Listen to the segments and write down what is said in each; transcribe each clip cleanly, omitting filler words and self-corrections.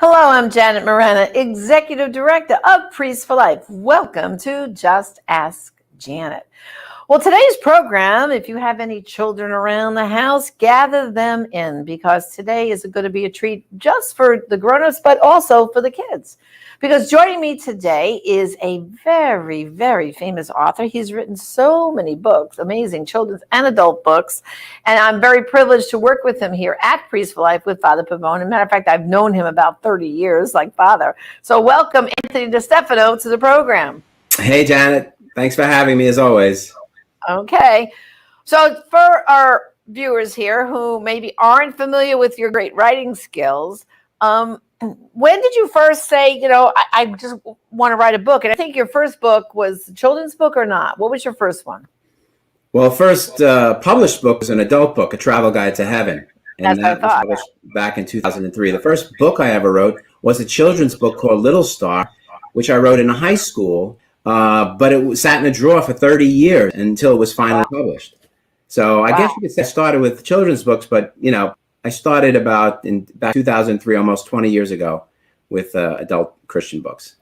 Hello, I'm Janet Morana, Executive Director of Priests for Life. Welcome to Just Ask Janet. Well, today's program, if you have any children around the house, gather them in because today is going to be a treat just for the grown-ups, but also for the kids. Because joining me today is a very, very famous author. He's written so many books, amazing children's and adult books. And I'm very privileged to work with him here at Priests for Life with Father Pavone. As a matter of fact, I've known him about 30 years, like Father. So welcome, Anthony DeStefano, to the program. Hey, Janet. Thanks for having me, as always. Okay. So for our viewers here who maybe aren't familiar with your great writing skills, when did you first say, I just want to write a book? And I think your first book was a children's book or not? What was your first one? Well, first published book was an adult book, A Travel Guide to Heaven. And that was published back in 2003. The first book I ever wrote was a children's book called Little Star, which I wrote in high school, but it sat in a drawer for 30 years until it was finally published. So I guess you could say I started with children's books, but, I started about 2003, almost 20 years ago, with adult Christian books.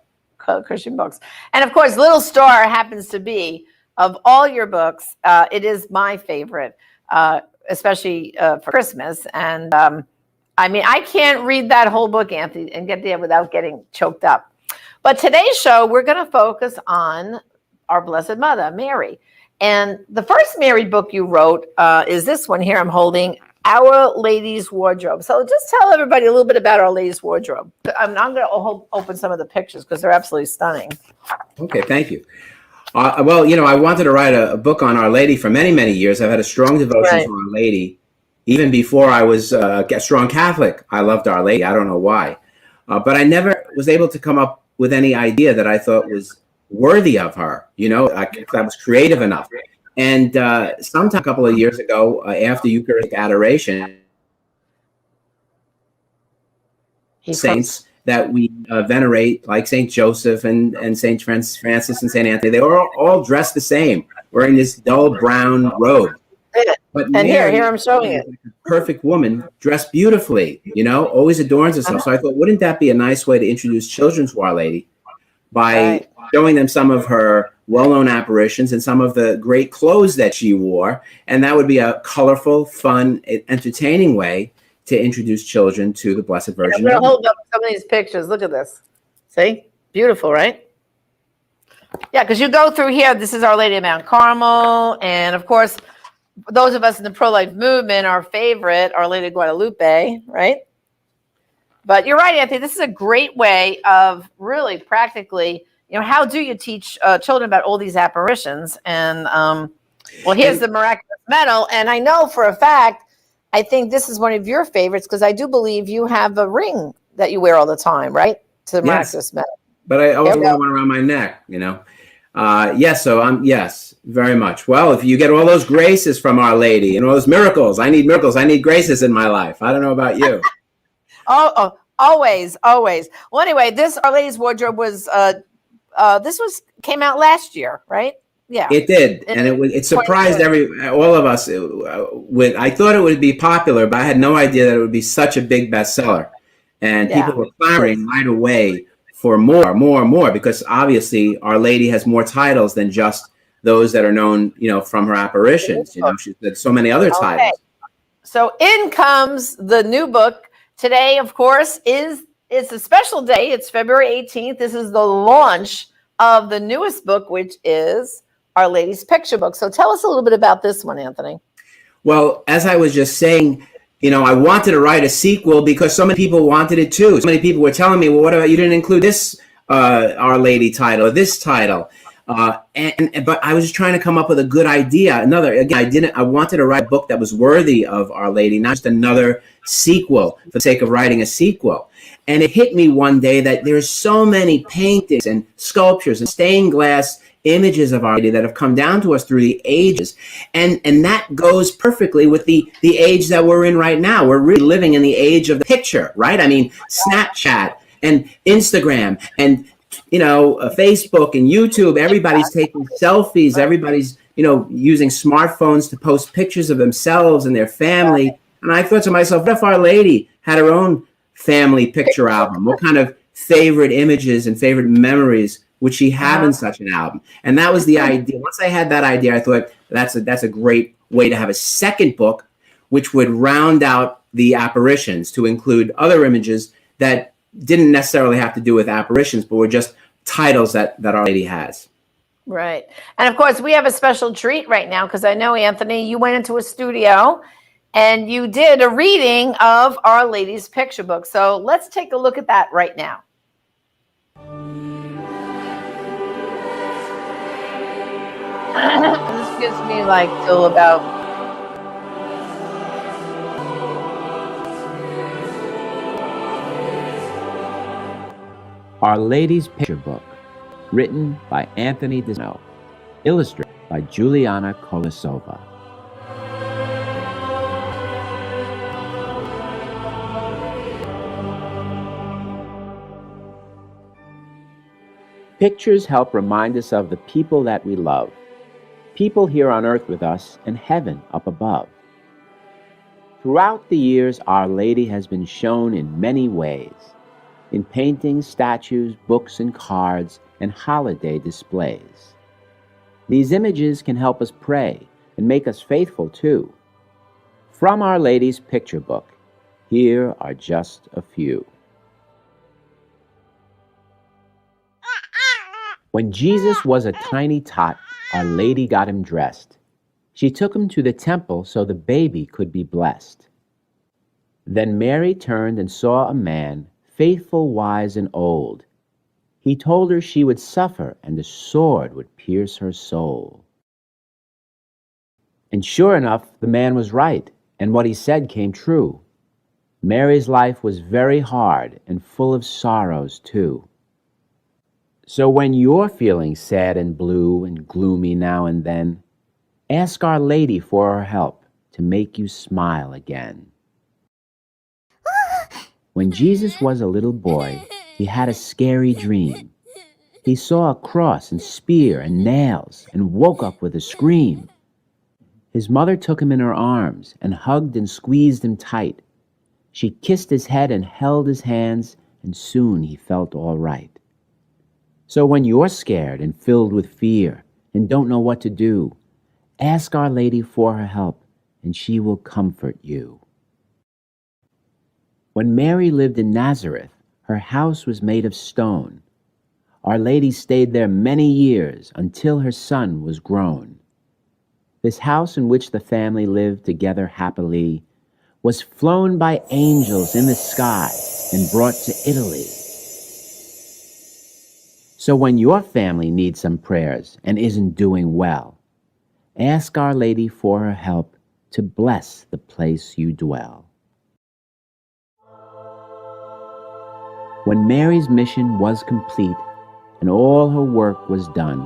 Christian books. And of course, Little Star happens to be, of all your books, it is my favorite, especially for Christmas. And I can't read that whole book, Anthony, and get there without getting choked up. But today's show, we're going to focus on our Blessed Mother, Mary. And the first Mary book you wrote is this one here I'm holding, Our Lady's Wardrobe. So just tell everybody a little bit about Our Lady's Wardrobe. I'm going to open some of the pictures because they're absolutely stunning. Okay, thank you. I wanted to write a book on Our Lady for many, many years. I've had a strong devotion to Our Lady. Even before I was a strong Catholic, I loved Our Lady. I don't know why. But I never was able to come up with any idea that I thought was worthy of her, that was creative enough. And sometime a couple of years ago, after Eucharistic adoration, saints that we venerate, like St. Joseph and St. Francis and St. Anthony, they were all dressed the same, wearing this dull brown robe. But and Mary, here I'm showing it. A perfect woman, dressed beautifully, always adorns herself. So I thought, wouldn't that be a nice way to introduce children to Our Lady by showing them some of her well-known apparitions and some of the great clothes that she wore? And that would be a colorful, fun, entertaining way to introduce children to the Blessed Virgin. I'm going to hold up some of these pictures. Look at this. See? Beautiful, right? Yeah, because you go through here. This is Our Lady of Mount Carmel. And, of course, those of us in the pro-life movement, our favorite, Our Lady of Guadalupe, right? But you're right, Anthony. This is a great way of really practically, how do you teach children about all these apparitions? And, here's the miraculous medal. And I know for a fact, I think this is one of your favorites because I do believe you have a ring that you wear all the time, right? To the miraculous medal. But I also wear one around my neck, Yes, very much. Well, if you get all those graces from Our Lady and all those miracles, I need graces in my life. I don't know about you. Oh, always. Well, anyway, this Our Lady's Wardrobe was, came out last year, right? Yeah, it did, and it surprised all of us. I thought it would be popular, but I had no idea that it would be such a big bestseller, and people were clamoring right away for more, because obviously Our Lady has more titles than just those that are known, from her apparitions. She's got so many other titles. So in comes the new book today. Of course, it's a special day. It's February 18th. This is the launch of the newest book, which is Our Lady's Picture Book. So tell us a little bit about this one, Anthony. Well, as I was just saying, I wanted to write a sequel because so many people wanted it too. So many people were telling me, well, what about you didn't include this Our Lady title or this title? But I was just trying to come up with a good idea. I wanted to write a book that was worthy of Our Lady, not just another sequel for the sake of writing a sequel. And it hit me one day that there's so many paintings and sculptures and stained glass images of Our Lady that have come down to us through the ages. And that goes perfectly with the age that we're in right now. We're really living in the age of the picture, right? I mean, Snapchat and Instagram and, Facebook and YouTube, everybody's taking selfies. Everybody's, using smartphones to post pictures of themselves and their family. And I thought to myself, what if Our Lady had her own family picture album? What kind of favorite images and favorite memories would she have in such an album? And that was the idea. Once I had that idea, I thought that's a great way to have a second book, which would round out the apparitions to include other images that didn't necessarily have to do with apparitions, but were just titles that Our Lady has. Right. And of course, we have a special treat right now because I know, Anthony, you went into a studio and you did a reading of Our Lady's picture book. So let's take a look at that right now. This gives me like till about Our Lady's Picture Book, written by Anthony DeStefano, illustrated by Juliana Kolosova. Pictures help remind us of the people that we love, people here on earth with us and heaven up above. Throughout the years, Our Lady has been shown in many ways, in paintings, statues, books, and cards, and holiday displays. These images can help us pray and make us faithful too. From Our Lady's Picture Book, here are just a few. When Jesus was a tiny tot, Our Lady got him dressed. She took him to the temple so the baby could be blessed. Then Mary turned and saw a man, faithful, wise, and old. He told her she would suffer and the sword would pierce her soul. And sure enough, the man was right, and what he said came true. Mary's life was very hard and full of sorrows too. So when you're feeling sad and blue and gloomy now and then, ask Our Lady for her help to make you smile again. When Jesus was a little boy, he had a scary dream. He saw a cross and spear and nails and woke up with a scream. His mother took him in her arms and hugged and squeezed him tight. She kissed his head and held his hands, and soon he felt all right. So when you're scared and filled with fear and don't know what to do, ask Our Lady for her help, and she will comfort you. When Mary lived in Nazareth, her house was made of stone. Our Lady stayed there many years until her son was grown. This house in which the family lived together happily was flown by angels in the sky and brought to Italy. So when your family needs some prayers and isn't doing well, ask Our Lady for her help to bless the place you dwell. When Mary's mission was complete and all her work was done,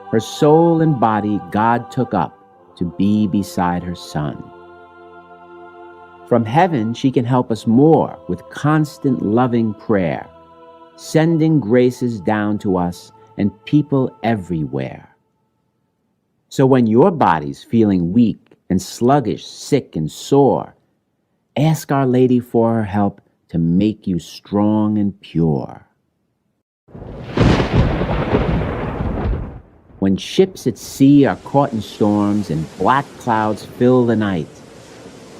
her soul and body God took up to be beside her Son. From heaven she can help us more with constant loving prayer, sending graces down to us and people everywhere. So when your body's feeling weak and sluggish, sick and sore, ask Our Lady for her help to make you strong and pure. When ships at sea are caught in storms and black clouds fill the night,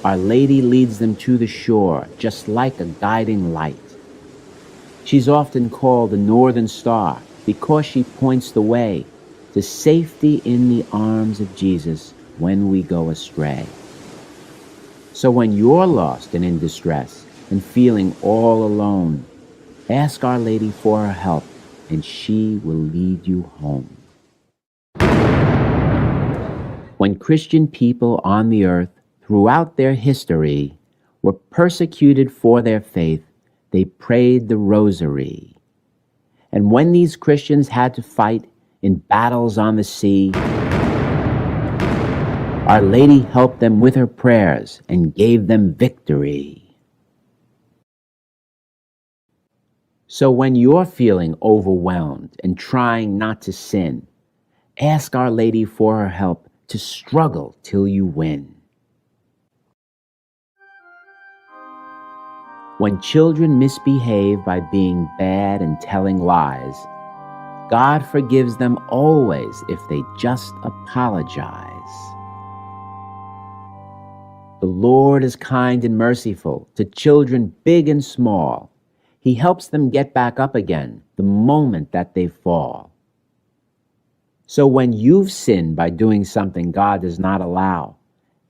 Our Lady leads them to the shore just like a guiding light. She's often called the Northern Star because she points the way to safety in the arms of Jesus when we go astray. So when you're lost and in distress and feeling all alone, ask Our Lady for her help and she will lead you home. When Christian people on the earth throughout their history were persecuted for their faith, they prayed the rosary. And when these Christians had to fight in battles on the sea, Our Lady helped them with her prayers and gave them victory. So when you're feeling overwhelmed and trying not to sin, ask Our Lady for her help to struggle till you win. When children misbehave by being bad and telling lies, God forgives them always if they just apologize. The Lord is kind and merciful to children big and small. He helps them get back up again the moment that they fall. So when you've sinned by doing something God does not allow,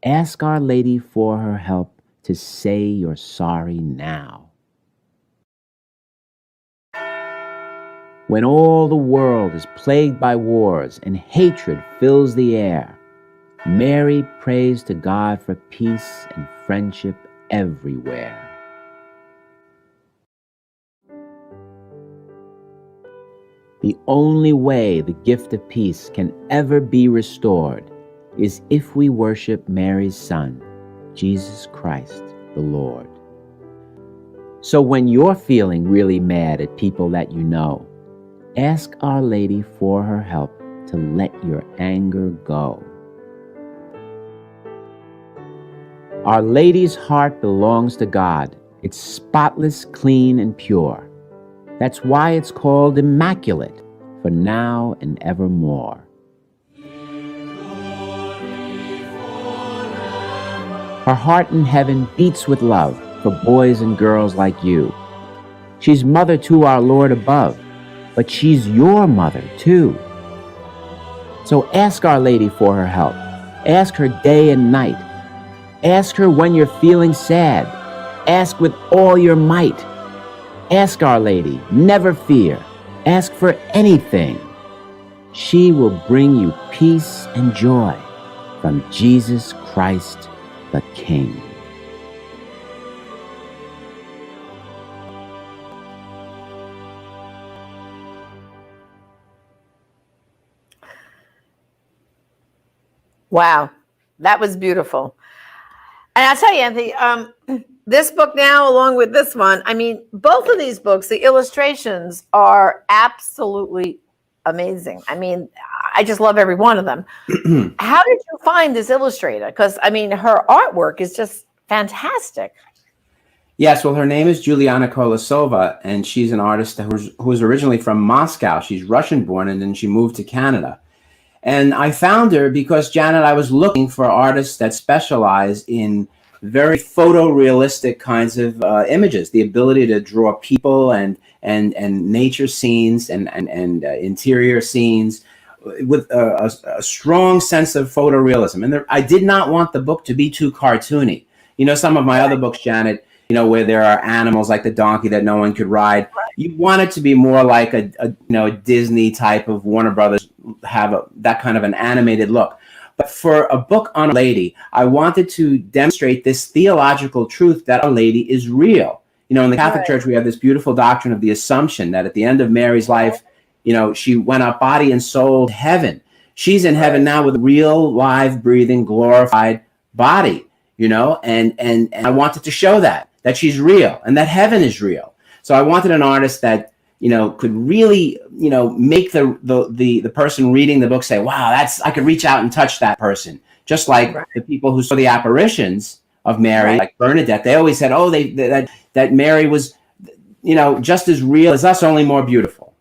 ask Our Lady for her help to say you're sorry now. When all the world is plagued by wars and hatred fills the air, Mary prays to God for peace and friendship everywhere. The only way the gift of peace can ever be restored is if we worship Mary's Son, Jesus Christ the Lord. So when you're feeling really mad at people that you know, ask Our Lady for her help to let your anger go. Our Lady's heart belongs to God. It's spotless, clean, and pure. That's why it's called Immaculate for now and evermore. Her heart in heaven beats with love for boys and girls like you. She's mother to our Lord above, but she's your mother too. So ask Our Lady for her help. Ask her day and night. Ask her when you're feeling sad. Ask with all your might. Ask Our Lady, never fear. Ask for anything. She will bring you peace and joy from Jesus Christ the King. Wow, that was beautiful. And I'll tell you, Anthony, this book now, along with this one, I mean, both of these books, the illustrations are absolutely amazing. I mean, I just love every one of them. How did you find this illustrator? Because, I mean, her artwork is just fantastic. Yes, well, her name is Juliana Kolosova, and she's an artist who was originally from Moscow. She's Russian-born, and then she moved to Canada. And I found her because, Janet, I was looking for artists that specialize in very photorealistic kinds of images, the ability to draw people and nature scenes and interior scenes with a strong sense of photorealism. And I did not want the book to be too cartoony. You know, some of my other books, Janet, you know, where there are animals like the donkey that no one could ride. You want it to be more like a Disney type of Warner Brothers, have that kind of an animated look. But for a book on Our Lady, I wanted to demonstrate this theological truth that Our Lady is real. You know, in the Catholic Church, we have this beautiful doctrine of the Assumption, that at the end of Mary's life, you know, she went up body and soul to heaven. She's in heaven now with a real, live, breathing, glorified body, you know, and I wanted to show that she's real and that heaven is real. So I wanted an artist that, you know, could really, you know, make the person reading the book say, wow, I could reach out and touch that person. Just like the people who saw the apparitions of Mary, like Bernadette, they always said, oh, that Mary was, you know, just as real as us, only more beautiful.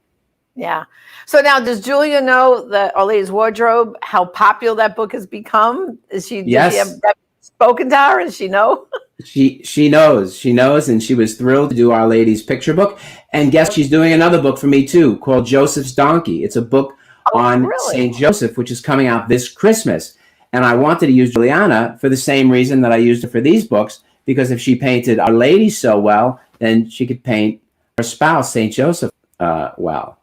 Yeah. So now, does Julia know that Our Lady's Wardrobe, how popular that book has become? Does she have that spoken to her? Does she know? She knows, and she was thrilled to do Our Lady's picture book. And guess she's doing another book for me too, called Joseph's Donkey. It's a book on Saint Joseph, which is coming out this Christmas. And I wanted to use Juliana for the same reason that I used her for these books, because if she painted Our Lady so well, then she could paint her spouse, Saint Joseph, well.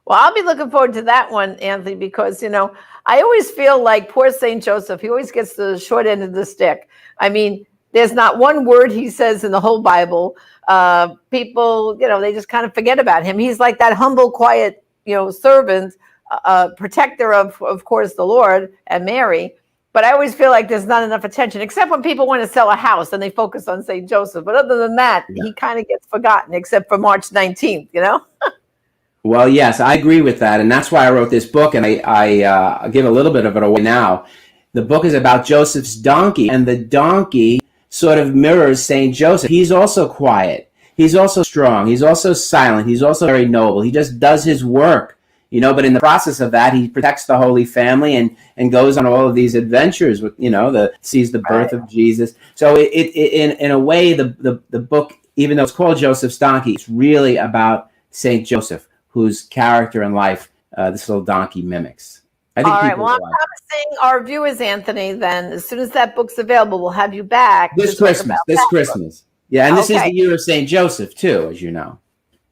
Well, I'll be looking forward to that one, Anthony, because, you know, I always feel like poor Saint Joseph, he always gets the short end of the stick. I mean, there's not one word he says in the whole Bible. People, you know, they just kind of forget about him. He's like that humble, quiet, you know, servant, protector of course, the Lord and Mary. But I always feel like there's not enough attention, except when people want to sell a house and they focus on Saint Joseph. But other than that, he kind of gets forgotten, except for March 19th, you know? Well, yes, I agree with that. And that's why I wrote this book. And I give a little bit of it away now. The book is about Joseph's donkey. And the donkey sort of mirrors Saint Joseph. He's also quiet. He's also strong. He's also silent. He's also very noble. He just does his work, but in the process of that, he protects the Holy Family and goes on all of these adventures with, sees the birth of Jesus. So it in a way, the book, even though it's called Joseph's Donkey, it's really about Saint Joseph, whose character and life this little donkey mimics. I think all right. Well, I'm promising our viewers, Anthony, then as soon as that book's available, we'll have you back. This Christmas. Yeah, and this is the year of Saint Joseph, too, as you know.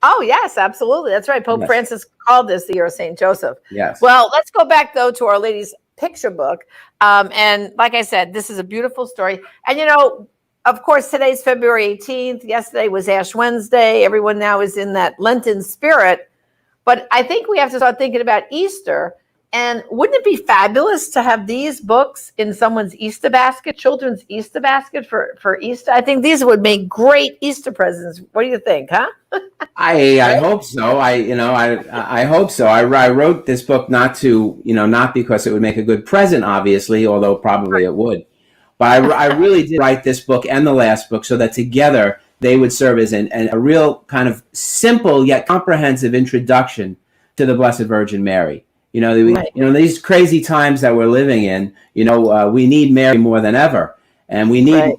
Oh, yes, absolutely. That's right. Pope Francis called this the year of St. Joseph. Yes. Well, let's go back, though, to Our Lady's picture book. And like I said, this is a beautiful story. And, of course, today's February 18th. Yesterday was Ash Wednesday. Everyone now is in that Lenten spirit. But I think we have to start thinking about Easter. And wouldn't it be fabulous to have these books in someone's Easter basket, children's Easter basket for Easter? I think these would make great Easter presents. What do you think, huh? I hope so. I hope so. I wrote this book not because it would make a good present, obviously, although probably it would. But I really did write this book and the last book so that together they would serve as a real kind of simple yet comprehensive introduction to the Blessed Virgin Mary. These crazy times that we're living in, we need Mary more than ever. And we need,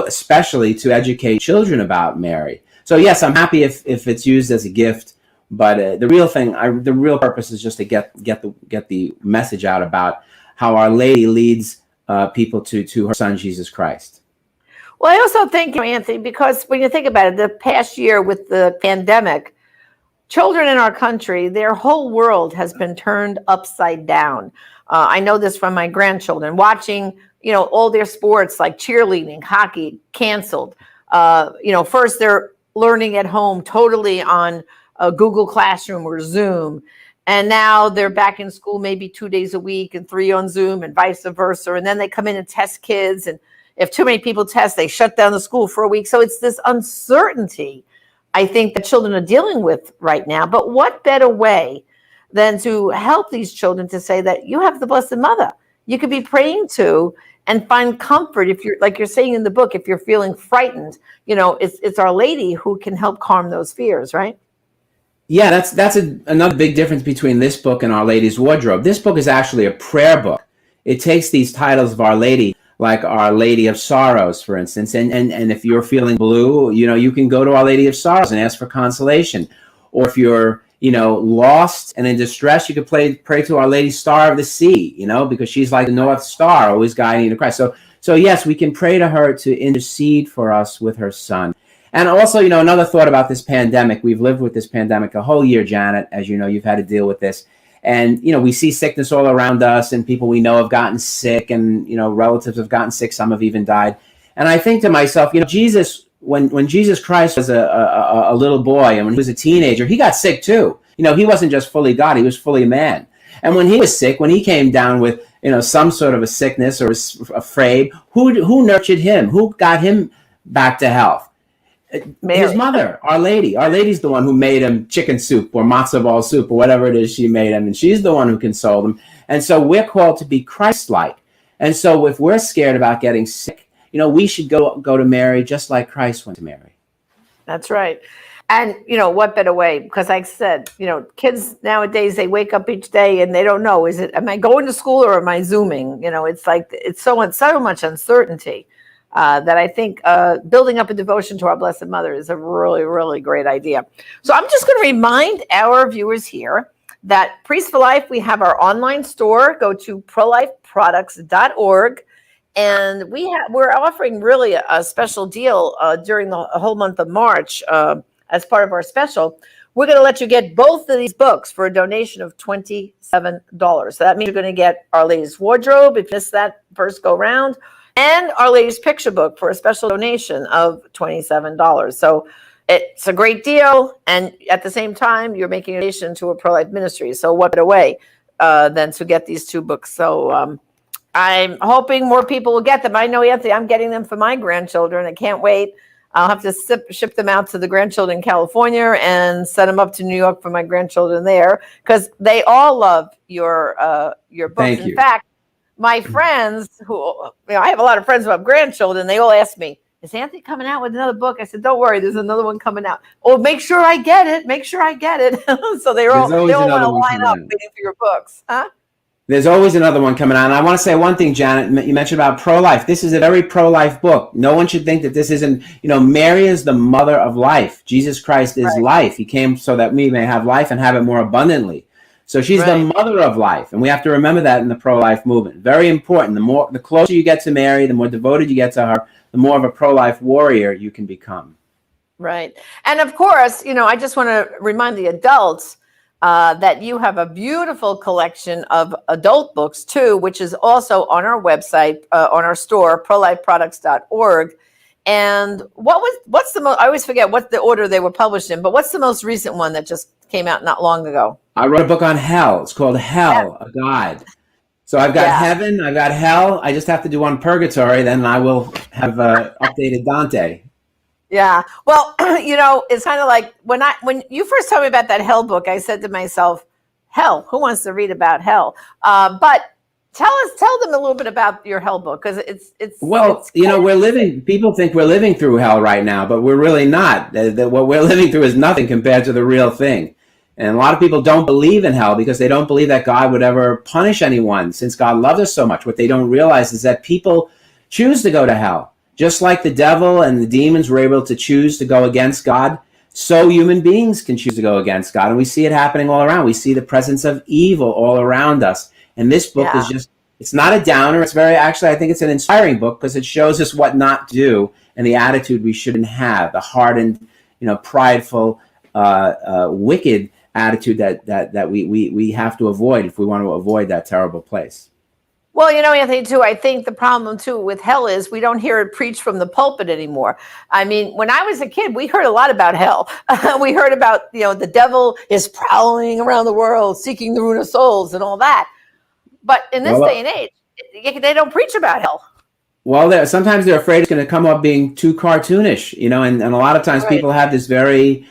especially to educate children about Mary. So, yes, I'm happy if it's used as a gift. But the real purpose is just to get the message out about how Our Lady leads people to her son, Jesus Christ. Well, I also think, Anthony, because when you think about it, the past year with the pandemic, children in our country, their whole world has been turned upside down. I know this from my grandchildren, watching, all their sports like cheerleading, hockey, canceled. First they're learning at home totally on Google Classroom or Zoom. And now they're back in school maybe 2 days a week and 3 on Zoom and vice versa. And then they come in and test kids. And if too many people test, they shut down the school for a week. So it's this uncertainty I think that children are dealing with right now. But what better way than to help these children to say that you have the Blessed Mother you could be praying to and find comfort if you're, like you're saying in the book, if you're feeling frightened, it's Our Lady who can help calm those fears, right? Yeah, that's another big difference between this book and Our Lady's Wardrobe. This book is actually a prayer book. It takes these titles of Our Lady, like Our Lady of Sorrows, for instance. And if you're feeling blue, you can go to Our Lady of Sorrows and ask for consolation. Or if you're, lost and in distress, you could pray to Our Lady Star of the Sea, because she's like the North Star, always guiding you to Christ. So yes, we can pray to her to intercede for us with her son. And also, another thought about this pandemic. We've lived with this pandemic a whole year, Janet. As you know, you've had to deal with this. And, we see sickness all around us, and people we know have gotten sick, and, relatives have gotten sick. Some have even died. And I think to myself, Jesus, when Jesus Christ was a little boy and when he was a teenager, he got sick too. He wasn't just fully God, he was fully man. And when he was sick, when he came down with, some sort of a sickness or afraid, who nurtured him? Who got him back to health? Mary. His mother, Our Lady. Our Lady's the one who made him chicken soup or matzo ball soup or whatever it is she made him. And she's the one who consoled him. And so we're called to be Christ-like. And so if we're scared about getting sick, we should go to Mary just like Christ went to Mary. That's right. And, what better way? Because like I said, kids nowadays, they wake up each day and they don't know, am I going to school or am I Zooming? It's like, it's so much uncertainty. That I think building up a devotion to our Blessed Mother is a really, really great idea. So I'm just going to remind our viewers here that Priest for Life, we have our online store. Go to prolifeproducts.org. And we're offering really a special deal during the whole month of March as part of our special. We're going to let you get both of these books for a donation of $27. So that means you're going to get Our Lady's Wardrobe if you missed that first go round, and Our Lady's picture book for a special donation of $27. So it's a great deal. And at the same time, you're making a donation to a pro-life ministry. So what better way than to get these two books? So I'm hoping more people will get them. I know, Anthony, I'm getting them for my grandchildren. I can't wait. I'll have to ship them out to the grandchildren in California and send them up to New York for my grandchildren there, because they all love your books. Thank you. In fact, my friends I have a lot of friends who have grandchildren. They all ask me, is Anthony coming out with another book? I said, don't worry, there's another one coming out. Oh, make sure I get it. Make sure I get it. So they all want to line up waiting for your books. Huh? There's always another one coming out. And I want to say one thing, Janet. You mentioned about pro-life. This is a very pro-life book. No one should think that this isn't, Mary is the mother of life. Jesus Christ is life. He came so that we may have life and have it more abundantly. So she's the mother of life. And we have to remember that in the pro-life movement. Very important. The closer you get to Mary, the more devoted you get to her, the more of a pro-life warrior you can become. Right. And of course, I just want to remind the adults that you have a beautiful collection of adult books too, which is also on our website, on our store, prolifeproducts.org. And what's the most, I always forget what the order they were published in, but what's the most recent one that just came out not long ago? I wrote a book on hell. It's called Hell, a Guide. So I've got heaven, I've got hell. I just have to do one purgatory, then I will have updated Dante. Yeah. Well, it's kind of like when you first told me about that hell book, I said to myself, hell, who wants to read about hell? But tell them a little bit about your hell book, because it's people think we're living through hell right now, but we're really not. What we're living through is nothing compared to the real thing. And a lot of people don't believe in hell because they don't believe that God would ever punish anyone, since God loves us so much. What they don't realize is that people choose to go to hell. Just like the devil and the demons were able to choose to go against God, so human beings can choose to go against God. And we see it happening all around. We see the presence of evil all around us. And this book is it's not a downer. It's I think it's an inspiring book because it shows us what not to do and the attitude we shouldn't have, the hardened, prideful, wicked attitude that we have to avoid if we want to avoid that terrible place. Well, Anthony, too, I think the problem, too, with hell is we don't hear it preached from the pulpit anymore. I mean, when I was a kid, we heard a lot about hell. We heard about, the devil is prowling around the world, seeking the ruin of souls and all that. But in this day and age, they don't preach about hell. Well, sometimes they're afraid it's going to come up being too cartoonish, and a lot of times people have this very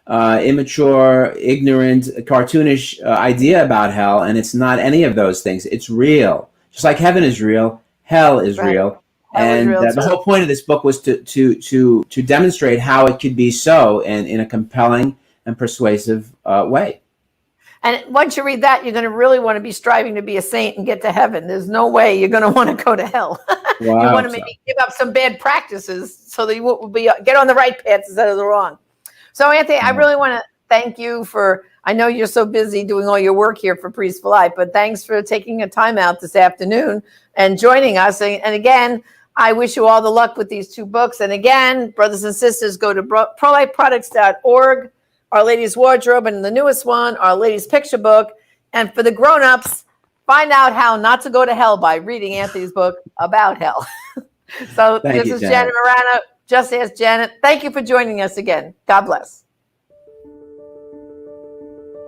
immature, ignorant, cartoonish idea about hell, and it's not any of those things. It's real. Just like heaven is real, hell is real. And the whole point of this book was to demonstrate how it could be so, and in a compelling and persuasive way. And once you read that, you're going to really want to be striving to be a saint and get to heaven. There's no way you're going to want to go to hell. You want to maybe give up some bad practices so that you will get on the right path instead of the wrong. So, Anthony, I really want to thank you I know you're so busy doing all your work here for Priest for Life, but thanks for taking a time out this afternoon and joining us. And again, I wish you all the luck with these two books. And again, brothers and sisters, go to prolifeproducts.org, Our Lady's Wardrobe, and the newest one, Our Lady's Picture Book. And for the grown-ups, find out how not to go to hell by reading Anthony's book about hell. So this is Janet Morano, Just Ask Janet. Thank you for joining us again. God bless.